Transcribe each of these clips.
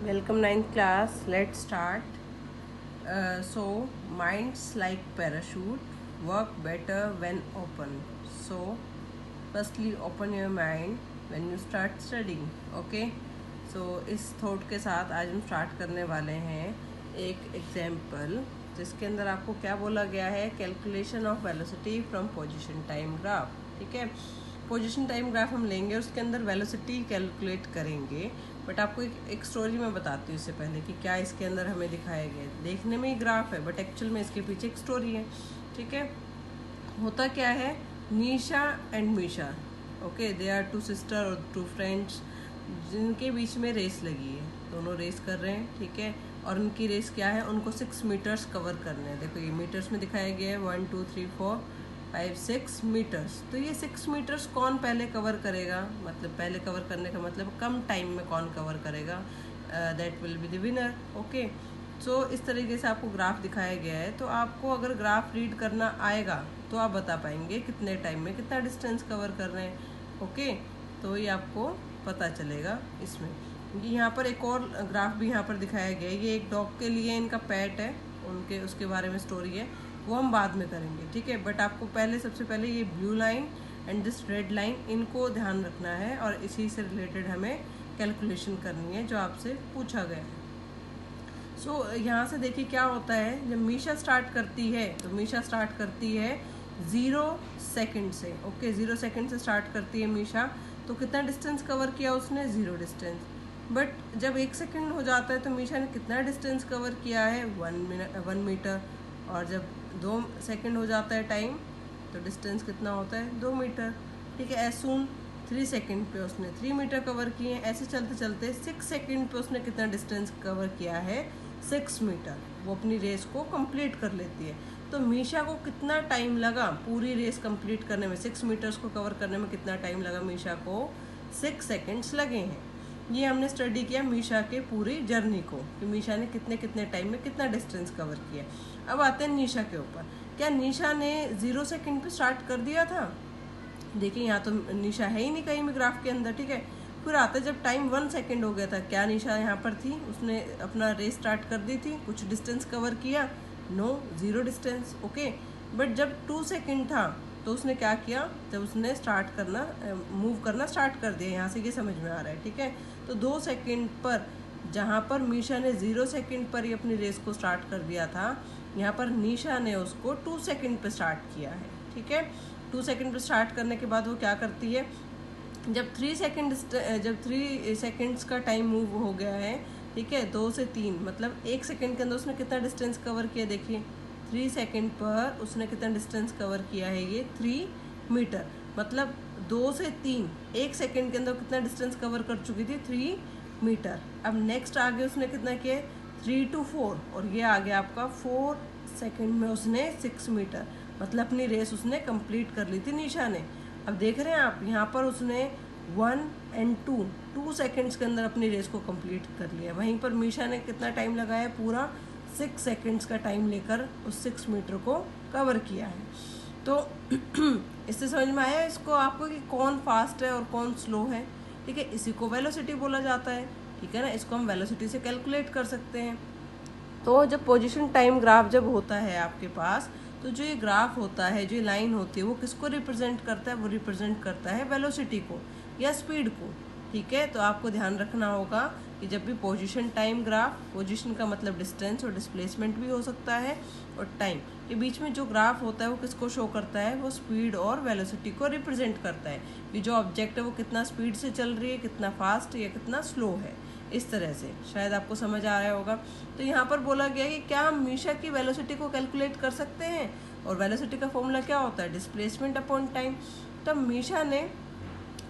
Welcome ninth class. Let's start. So minds like parachute work better when open. So firstly open your mind when you start studying. Okay. So इस thought के साथ आज हम start करने वाले हैं एक एग्जाम्पल जिसके अंदर आपको क्या बोला गया है, calculation of velocity from position time graph. ठीक है, पोजीशन टाइम ग्राफ हम लेंगे, उसके अंदर वेलोसिटी कैलकुलेट करेंगे. बट आपको एक स्टोरी मैं बताती हूँ इससे पहले कि क्या इसके अंदर हमें दिखाया गया है. देखने में ही ग्राफ है बट एक्चुअल में इसके पीछे एक स्टोरी है. ठीक है, होता क्या है, Nisha and Misha, okay, they are two sister और टू फ्रेंड्स जिनके बीच में रेस लगी है. दोनों रेस कर रहे हैं. ठीक है, और उनकी रेस क्या है, उनको 6 मीटर्स कवर करने हैं. देखो ये मीटर्स में दिखाया गया है 1 2 3 4 5 6 मीटर्स. तो ये 6 मीटर्स कौन पहले कवर करेगा, मतलब पहले कवर करने का मतलब कम टाइम में कौन कवर करेगा, that will be the winner. Okay, so इस तरीके से आपको ग्राफ दिखाया गया है. तो आपको अगर ग्राफ रीड करना आएगा तो आप बता पाएंगे कितने टाइम में कितना डिस्टेंस कवर कर रहे हैं. ओके, तो ये आपको पता चलेगा इसमें. यहाँ पर एक और ग्राफ भी यहाँ पर दिखाया गया है. ये एक डॉग के लिए इनका पेट है, उनके उसके बारे में स्टोरी है, वो हम बाद में करेंगे. ठीक है, बट आपको सबसे पहले ये blue line and this red line, इनको ध्यान रखना है और इसी से रिलेटेड हमें कैलकुलेशन करनी है जो आपसे पूछा गया है. सो यहाँ से देखिए क्या होता है, जब मीशा स्टार्ट करती है तो मीशा स्टार्ट करती है 0 सेकेंड से. ओके, 0 सेकेंड से स्टार्ट करती है मीशा. तो कितना डिस्टेंस कवर किया उसने, 0 डिस्टेंस. बट जब 1 सेकेंड हो जाता है तो मीशा ने कितना डिस्टेंस कवर किया है, 1 मीटर. और जब 2 सेकेंड हो जाता है टाइम तो डिस्टेंस कितना होता है, 2 मीटर. ठीक है, एज सून 3 सेकेंड पे उसने 3 मीटर कवर किए. ऐसे चलते चलते 6 सेकेंड पे उसने कितना डिस्टेंस कवर किया है, 6 मीटर. वो अपनी रेस को कंप्लीट कर लेती है. तो मीशा को कितना टाइम लगा पूरी रेस कंप्लीट करने में, 6 मीटर्स को कवर करने में कितना टाइम लगा मीशा को, 6 सेकेंड्स लगे हैं. ये हमने स्टडी किया मीशा के पूरी जर्नी को कि मीशा ने कितने कितने टाइम में कितना डिस्टेंस कवर किया. अब आते हैं निशा के ऊपर. क्या निशा ने 0 सेकेंड पे स्टार्ट कर दिया था? देखिए यहाँ तो निशा है ही नहीं कहीं भी ग्राफ के अंदर. ठीक है, फिर आता जब टाइम 1 सेकेंड हो गया था, क्या निशा यहाँ पर थी, उसने अपना रेस स्टार्ट कर दी थी, कुछ डिस्टेंस कवर किया, नो, 0 डिस्टेंस. ओके, बट जब 2 सेकेंड था तो उसने क्या किया, जब उसने स्टार्ट करना मूव करना स्टार्ट कर दिया. यहाँ से ये समझ में आ रहा है. ठीक है, तो 2 सेकेंड पर जहाँ पर मीशा ने 0 सेकेंड पर ही अपनी रेस को स्टार्ट कर दिया था, यहाँ पर निशा ने उसको 2 सेकेंड पे स्टार्ट किया है. ठीक है, 2 सेकेंड पे स्टार्ट करने के बाद वो क्या करती है, जब 3 सेकेंड्स का टाइम मूव हो गया है, ठीक है, 2 से 3 मतलब 1 सेकेंड के अंदर उसने कितना डिस्टेंस कवर किया. देखिए 3 सेकेंड पर उसने कितना डिस्टेंस कवर किया है, ये 3 मीटर. मतलब 2 से 3 1 सेकेंड के अंदर कितना डिस्टेंस कवर कर चुकी थी, 3 मीटर. अब नेक्स्ट आगे उसने कितना किया, 3 to 4, और ये आ गया आपका 4 सेकेंड में उसने 6 मीटर. मतलब अपनी रेस उसने कंप्लीट कर ली थी निशा ने. अब देख रहे हैं आप यहाँ पर उसने 1 and 2 सेकेंड्स के अंदर अपनी रेस को कंप्लीट कर लिया. वहीं पर मीशा ने कितना टाइम लगाया, पूरा 6 सेकेंड्स का टाइम लेकर उस 6 मीटर को कवर किया है. तो इससे समझ में आया इसको आपको कि कौन फास्ट है और कौन स्लो है. ठीक है, इसी को वेलोसिटी बोला जाता है. ठीक है ना, इसको हम वेलोसिटी से कैलकुलेट कर सकते हैं. तो जब पोजीशन टाइम ग्राफ जब होता है आपके पास, तो जो ये ग्राफ होता है, जो लाइन होती है, वो किसको रिप्रेजेंट करता है, वो रिप्रेजेंट करता है वेलोसिटी को या स्पीड को. ठीक है, तो आपको ध्यान रखना होगा कि जब भी पोजीशन टाइम ग्राफ, पोजीशन का मतलब डिस्टेंस और डिस्प्लेसमेंट भी हो सकता है, और टाइम के बीच में जो ग्राफ होता है वो किसको शो करता है, वो स्पीड और वेलोसिटी को रिप्रेजेंट करता है कि जो ऑब्जेक्ट है वो कितना स्पीड से चल रही है, कितना फास्ट या कितना स्लो है. इस तरह से शायद आपको समझ आ रहा होगा. तो यहाँ पर बोला गया कि क्या हम मीशा की वेलोसिटी को कैलकुलेट कर सकते हैं, और वेलोसिटी का फॉर्मूला क्या होता है, डिस्प्लेसमेंट अपॉन टाइम. तब मीशा ने,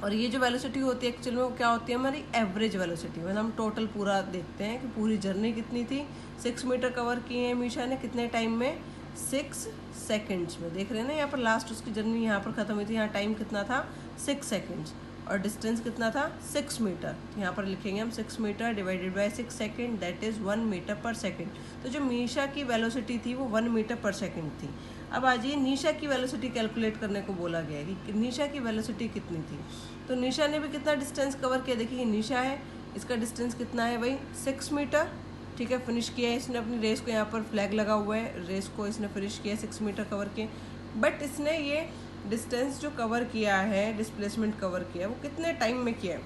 और ये जो वेलोसिटी होती है एक्चुअल में वो क्या होती है, हमारी एवरेज वेलोसिटी. मतलब हम टोटल पूरा देखते हैं कि पूरी जर्नी कितनी थी. 6 मीटर कवर किए हैं मीशा ने कितने टाइम में, 6 सेकेंड्स में. देख रहे हैं ना, यहाँ पर लास्ट उसकी जर्नी यहाँ पर ख़त्म हुई थी. यहाँ टाइम कितना था, 6 सेकेंड्स, और डिस्टेंस कितना था, 6 मीटर. यहाँ पर लिखेंगे हम 6 metre divided by 6 second, that is 1 metre per second. तो जो मीशा की वेलोसिटी थी वो 1 मीटर पर सेकेंड थी. अब आज ये निशा की वेलोसिटी कैलकुलेट करने को बोला गया है कि निशा की वेलोसिटी कितनी थी. तो निशा ने भी कितना डिस्टेंस कवर किया. देखिए निशा है, इसका डिस्टेंस कितना है भाई 6 मीटर। ठीक है, फिनिश किया है इसने अपनी रेस को, यहाँ पर फ्लैग लगा हुआ है, रेस को इसने फिनिश किया 6 मीटर कवर किए। बट इसने ये डिस्टेंस जो कवर किया है, डिस्प्लेसमेंट कवर किया है, वो कितने टाइम में किया है?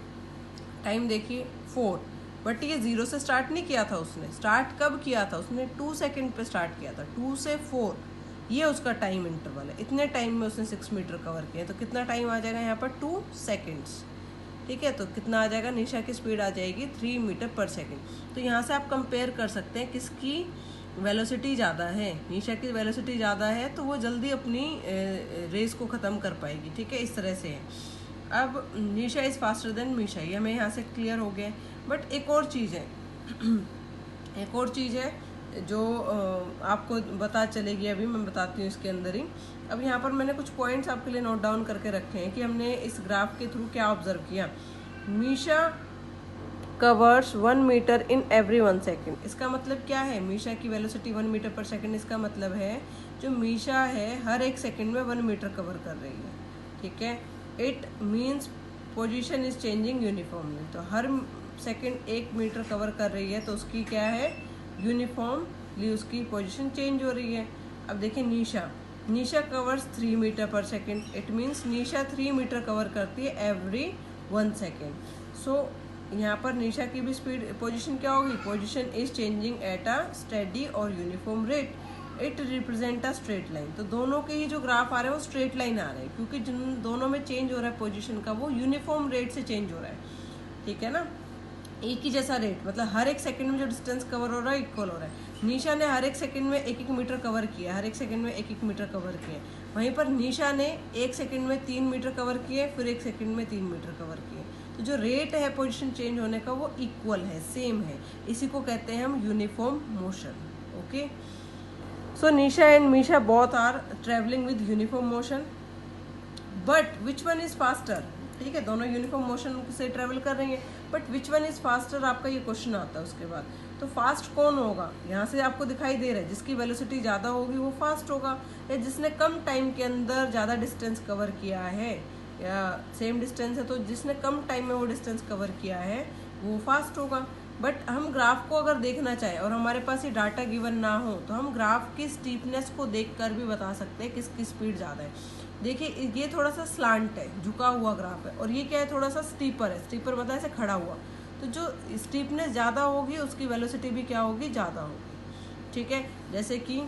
टाइम देखिए 4। बट ये 0 से स्टार्ट नहीं किया था उसने। स्टार्ट कब किया था उसने? 2 सेकेंड पे स्टार्ट किया था, 2 से 4 ये उसका टाइम इंटरवल है। इतने टाइम में उसने 6 मीटर कवर किया, तो कितना टाइम आ जाएगा यहाँ पर? 2 सेकेंड्स। ठीक है, तो कितना आ जाएगा? निशा की स्पीड आ जाएगी 3 मीटर पर सेकेंड। तो यहाँ से आप कंपेयर कर सकते हैं किसकी वेलोसिटी ज़्यादा है। निशा की वेलोसिटी ज़्यादा है तो वो जल्दी अपनी रेस को ख़त्म कर पाएगी। ठीक है, इस तरह से है। अब निशा इज़ फास्टर देन मीशा, ये हमें यहाँ से क्लियर हो गया। बट एक और चीज़ है एक और चीज़ है जो आपको पता चलेगी, अभी मैं बताती हूँ इसके अंदर ही। अब यहाँ पर मैंने कुछ पॉइंट्स आपके लिए नोट डाउन करके रखे हैं कि हमने इस ग्राफ के थ्रू क्या ऑब्जर्व किया। Misha covers 1 metre in every 1 second. इसका मतलब क्या है? मीशा की वेलोसिटी 1 मीटर पर सेकेंड। इसका मतलब है जो मीशा है हर एक सेकेंड में 1 मीटर कवर कर रही है। ठीक है, it means position is changing uniformly. तो हर सेकेंड 1 मीटर कवर कर रही है तो उसकी क्या है? यूनिफॉर्मली उसकी पोजीशन चेंज हो रही है। अब देखिए Nisha covers 3 metre per second. It means Nisha 3 metre cover करती है एवरी 1 सेकेंड। सो यहाँ पर निशा की भी स्पीड पोजीशन क्या होगी? Position is changing at a steady और uniform rate. It represent a straight line. तो दोनों के ही जो ग्राफ आ रहे हैं वो स्ट्रेट लाइन आ रहे हैं, क्योंकि जिन दोनों में चेंज हो रहा है पोजीशन का, वो यूनिफॉर्म रेट से चेंज हो रहा है। ठीक है ना, एक ही जैसा रेट, मतलब हर एक सेकंड में जो डिस्टेंस कवर हो रहा है इक्वल हो रहा है। निशा ने हर एक सेकंड में 1-1 मीटर कवर किया, हर एक सेकंड में 1-1 मीटर कवर किए। वहीं पर निशा ने 1 सेकंड में 3 मीटर कवर किए, फिर 1 सेकंड में 3 मीटर कवर किए। तो जो रेट है पोजीशन चेंज होने का वो इक्वल है, सेम है। इसी को कहते हैं हम uniform motion. Okay, so Nisha and Misha both are travelling with uniform motion, but which one is faster? ठीक है, दोनों यूनिफॉर्म मोशन से ट्रेवल कर रही हैं, but which one is faster आपका ये क्वेश्चन आता है उसके बाद। तो फास्ट कौन होगा? यहाँ से आपको दिखाई दे रहा है जिसकी वेलोसिटी ज़्यादा होगी वो फास्ट होगा, या जिसने कम टाइम के अंदर ज़्यादा डिस्टेंस कवर किया है, या सेम डिस्टेंस है तो जिसने कम टाइम में वो डिस्टेंस कवर किया है वो फास्ट होगा। बट हम ग्राफ को अगर देखना चाहें और हमारे पास ये डाटा गिवन ना हो तो हम ग्राफ की स्टीपनेस को देखकर भी बता सकते हैं किसकी स्पीड ज़्यादा है। देखिए ये थोड़ा सा स्लांट है, झुका हुआ ग्राफ है, और ये क्या है? थोड़ा सा स्टीपर है। स्टीपर मतलब ऐसे खड़ा हुआ। तो जो स्टीपनेस ज़्यादा होगी उसकी वेलोसिटी भी क्या होगी? ज़्यादा होगी। ठीक है, जैसे कि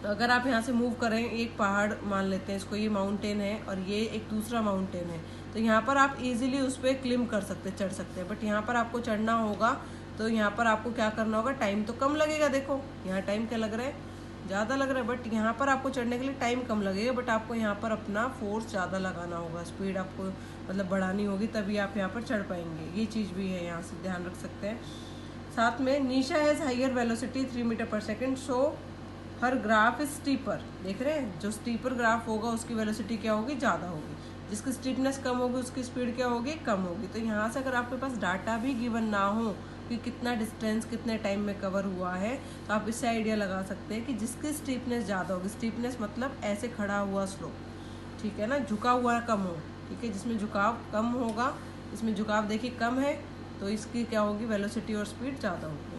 अगर आप यहाँ से मूव करें, एक पहाड़ मान लेते हैं इसको, ये माउंटेन है और ये एक दूसरा माउंटेन है, तो यहाँ पर आप इजीली उस पर क्लिम कर सकते, चढ़ सकते हैं। बट यहाँ पर आपको चढ़ना होगा तो यहाँ पर आपको क्या करना होगा? टाइम तो कम लगेगा। देखो यहाँ टाइम क्या लग रहा है? ज़्यादा लग रहा है, बट यहाँ पर आपको चढ़ने के लिए टाइम कम लगेगा, बट आपको यहाँ पर अपना फोर्स ज़्यादा लगाना होगा, स्पीड आपको मतलब बढ़ानी होगी, तभी आप यहाँ पर चढ़ पाएंगे। ये चीज़ भी है, यहाँ से ध्यान रख सकते हैं। साथ में Nisha has higher velocity 3 metre per second, so her graph is steeper. देख रहे हैं, जो स्टीपर ग्राफ होगा उसकी वेलोसिटी क्या होगी? ज़्यादा होगी। जिसकी स्टीपनेस कम होगी उसकी स्पीड क्या होगी? कम होगी। तो यहाँ से अगर आपके पास डाटा भी गिवन ना हो कि कितना डिस्टेंस कितने टाइम में कवर हुआ है, तो आप इससे आइडिया लगा सकते हैं कि जिसकी स्टीपनेस ज़्यादा होगी, स्टीपनेस मतलब ऐसे खड़ा हुआ स्लोप, ठीक है ना, झुका हुआ कम हो। ठीक है, जिसमें झुकाव कम होगा, इसमें झुकाव देखिए कम है, तो इसकी क्या होगी? वेलोसिटी और स्पीड ज़्यादा होगी।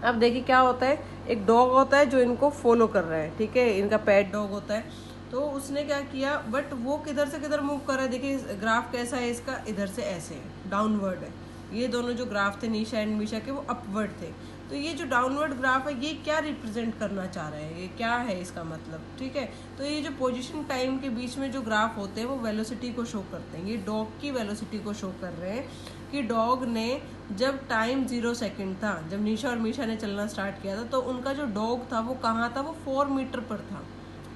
अब देखिए क्या होता है, एक डॉग होता है जो इनको फॉलो कर रहा है। ठीक है, इनका पेट डॉग होता है। तो उसने क्या किया, बट वो किधर से किधर मूव कर रहा है? देखिए ग्राफ कैसा है इसका, इधर से ऐसे है, डाउनवर्ड है। ये दोनों जो ग्राफ थे निशा एंड मीशा के, वो अपवर्ड थे। तो ये जो डाउनवर्ड ग्राफ है ये क्या रिप्रेजेंट करना चाह रहे हैं? ये क्या है इसका मतलब? ठीक है, तो ये जो पोजीशन टाइम के बीच में जो ग्राफ होते हैं वो वेलोसिटी को शो करते हैं। ये डॉग की वेलोसिटी को शो कर रहे हैं कि डॉग ने जब टाइम 0 सेकेंड था, जब निशा और मीशा ने चलना स्टार्ट किया था, तो उनका जो डॉग था वो कहाँ था? वो 4 मीटर पर था।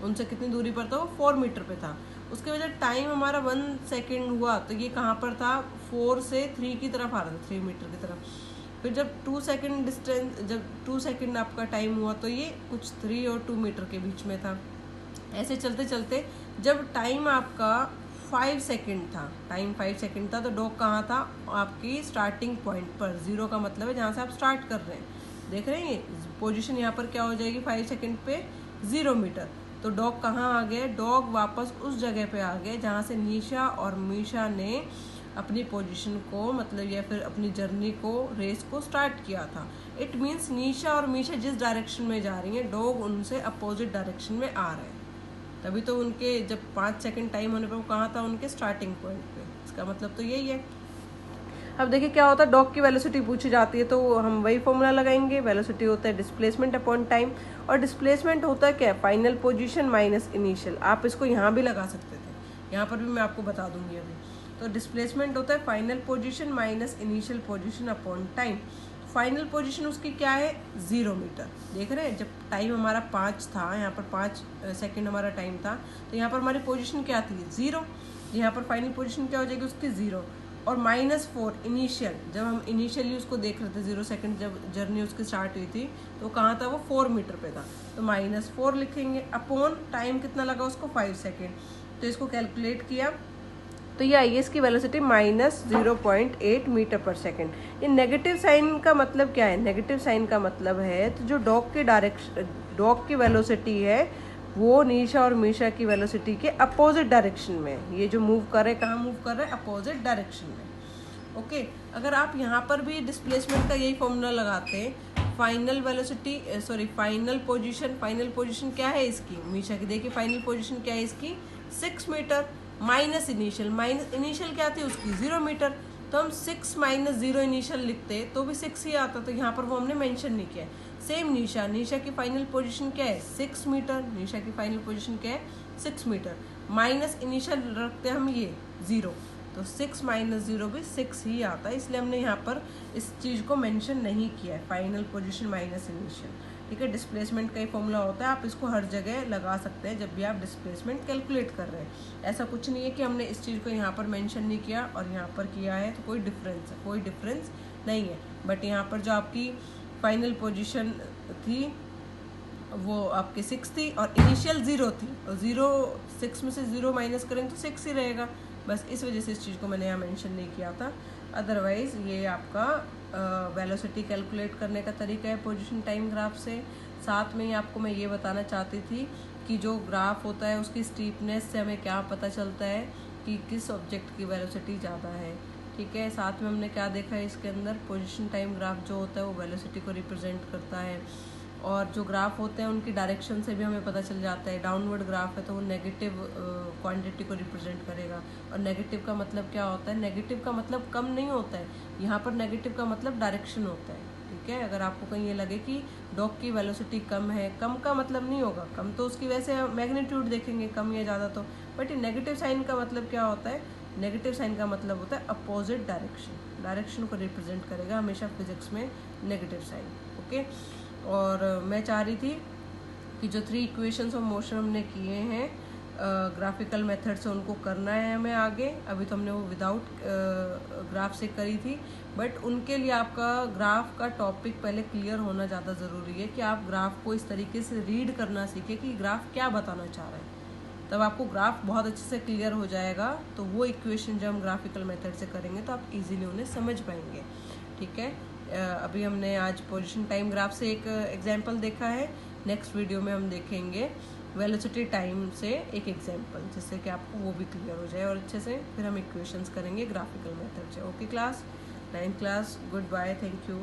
उनसे कितनी दूरी पर था? वो 4 मीटर पे था। उसके वजह टाइम हमारा 1 सेकेंड हुआ तो ये कहाँ पर था? 4 से 3 की तरफ आ रहा था, 3 मीटर की तरफ। फिर जब 2 सेकेंड डिस्टेंस, जब 2 सेकेंड आपका टाइम हुआ तो ये कुछ 3 और 2 मीटर के बीच में था। ऐसे चलते चलते जब टाइम आपका 5 सेकेंड था, टाइम 5 सेकेंड था, तो डॉग कहाँ था? आपकी स्टार्टिंग पॉइंट पर। 0 का मतलब है जहाँ से आप स्टार्ट कर रहे हैं। देख रहे हैं पोजीशन यहाँ पर क्या हो जाएगी? 5 सेकेंड पे 0 मीटर। तो डॉग कहाँ आ गए? डॉग वापस उस जगह पे आ गए जहाँ से निशा और मीशा ने अपनी पोजीशन को मतलब या फिर अपनी जर्नी को, रेस को स्टार्ट किया था। इट मीन्स निशा और मीशा जिस डायरेक्शन में जा रही हैं, डॉग उनसे अपोजिट डायरेक्शन में आ रहे हैं। तभी तो उनके जब 5 सेकंड टाइम होने पर वो कहाँ था, उनके स्टार्टिंग पॉइंट पे। इसका मतलब तो यही है। अब देखिए क्या होता है, डॉग की वेलोसिटी पूछी जाती है तो हम वही फॉर्मूला लगाएंगे। वेलोसिटी होता है डिस्प्लेसमेंट अपॉन टाइम, और डिस्प्लेसमेंट होता है क्या, फाइनल पोजीशन माइनस इनिशियल। आप इसको यहाँ भी लगा सकते थे, यहाँ पर भी मैं आपको बता दूंगी अभी। तो डिस्प्लेसमेंट होता है final position minus initial position upon time. Final position उसकी क्या है, 0 मीटर। देख रहे हैं, जब टाइम हमारा 5 था, यहाँ पर 5 सेकेंड हमारा टाइम था, तो यहाँ पर हमारी पोजीशन क्या थी, 0। यहाँ पर फाइनल पोजीशन क्या हो जाएगी उसकी, 0। और -4 इनिशियल, जब हम इनिशियली उसको देख रहे थे 0 सेकेंड जब जर्नी उसकी स्टार्ट हुई थी, तो कहाँ था वो, 4 मीटर पे था, तो -4 लिखेंगे। अपॉन टाइम कितना लगा उसको, 5 सेकेंड। तो इसको कैलकुलेट किया तो ये आई इसकी वेलोसिटी -0.8 मीटर पर सेकेंड। ये नेगेटिव साइन का मतलब क्या है, नेगेटिव साइन का मतलब है तो जो डॉग की वेलोसिटी है वो निशा और मीशा की वेलोसिटी के अपोजिट डायरेक्शन में, ये जो मूव कर रहे हैं, कहाँ मूव कर रहे हैं, अपोजिट डायरेक्शन में। ओके, अगर आप यहाँ पर भी डिस्प्लेसमेंट का यही फॉर्मूला लगाते हैं, फाइनल वेलोसिटी फाइनल पोजीशन क्या है इसकी, मीशा की, देखिए फाइनल पोजीशन क्या है इसकी, 6 मीटर, माइनस इनिशियल क्या थी उसकी, 0 मीटर। तो हम 6 - 0 इनिशियल लिखते तो भी 6 ही आता, तो यहाँ पर वो हमने मेंशन नहीं किया। सेम निशा की फाइनल पोजीशन क्या है, 6 मीटर। निशा की फाइनल पोजीशन क्या है, 6 मीटर, माइनस इनिशियल रखते हैं हम ये 0, तो 6 - 0 भी 6 ही आता है। इसलिए हमने यहाँ पर इस चीज़ को मेंशन नहीं किया है, फाइनल पोजीशन माइनस इनिशियल। ठीक है, डिस्प्लेसमेंट का ही फॉर्मूला होता है, आप इसको हर जगह लगा सकते हैं जब भी आप डिस्प्लेसमेंट कैलकुलेट कर रहे हैं। ऐसा कुछ नहीं है कि हमने इस चीज़ को यहाँ पर मेंशन नहीं किया और यहाँ पर किया है, तो कोई डिफरेंस नहीं है। बट यहाँ पर जो आपकी फाइनल पोजीशन थी वो आपकी 6 थी और इनिशियल 0 थी, और 6 में से 0 माइनस करेंगे तो 6 ही रहेगा। बस इस वजह से इस चीज़ को मैंने यहाँ मेंशन नहीं किया था। अदरवाइज़ ये आपका वेलोसिटी कैलकुलेट करने का तरीका है पोजीशन टाइम ग्राफ से। साथ में ही आपको मैं ये बताना चाहती थी कि जो ग्राफ होता है उसकी स्टीपनेस से हमें क्या पता चलता है कि किस ऑब्जेक्ट की वेलोसिटी ज़्यादा है। ठीक है, साथ में हमने क्या देखा है इसके अंदर, पोजीशन टाइम ग्राफ जो होता है वो वेलोसिटी को रिप्रेजेंट करता है, और जो ग्राफ होते हैं उनकी डायरेक्शन से भी हमें पता चल जाता है। डाउनवर्ड ग्राफ है तो वो नेगेटिव क्वांटिटी को रिप्रेजेंट करेगा, और नेगेटिव का मतलब क्या होता है, नेगेटिव का मतलब कम नहीं होता है, यहाँ पर नेगेटिव का मतलब डायरेक्शन होता है। ठीक है, अगर आपको कहीं ये लगे कि डॉग की वेलोसिटी कम है, कम का मतलब नहीं होगा, कम तो उसकी वैसे मैग्नीट्यूड देखेंगे कम या ज़्यादा, तो बट ये नेगेटिव साइन का मतलब क्या होता है, नेगेटिव साइन का मतलब होता है अपोजिट डायरेक्शन को रिप्रेजेंट करेगा हमेशा फिजिक्स में नेगेटिव साइन। ओके, और मैं चाह रही थी कि जो 3 इक्वेशंस ऑफ मोशन हमने किए हैं ग्राफिकल मेथड से, उनको करना है हमें आगे। अभी तो हमने वो विदाउट ग्राफ से करी थी, बट उनके लिए आपका ग्राफ का टॉपिक पहले क्लियर होना ज़्यादा ज़रूरी है, कि आप ग्राफ को इस तरीके से रीड करना सीखें कि ग्राफ क्या बताना चाह रहे हैं, तब आपको ग्राफ बहुत अच्छे से क्लियर हो जाएगा। तो वो इक्वेशन जब हम ग्राफिकल मेथड से करेंगे तो आप इजीली उन्हें समझ पाएंगे। ठीक है, अभी हमने आज पोजीशन टाइम ग्राफ से एक एग्जांपल देखा है, नेक्स्ट वीडियो में हम देखेंगे वेलोसिटी टाइम से एक एग्जांपल, जिससे कि आपको वो भी क्लियर हो जाए और अच्छे से फिर हम इक्वेशंस करेंगे ग्राफिकल मेथड से। Okay class, 9th class, goodbye, thank you.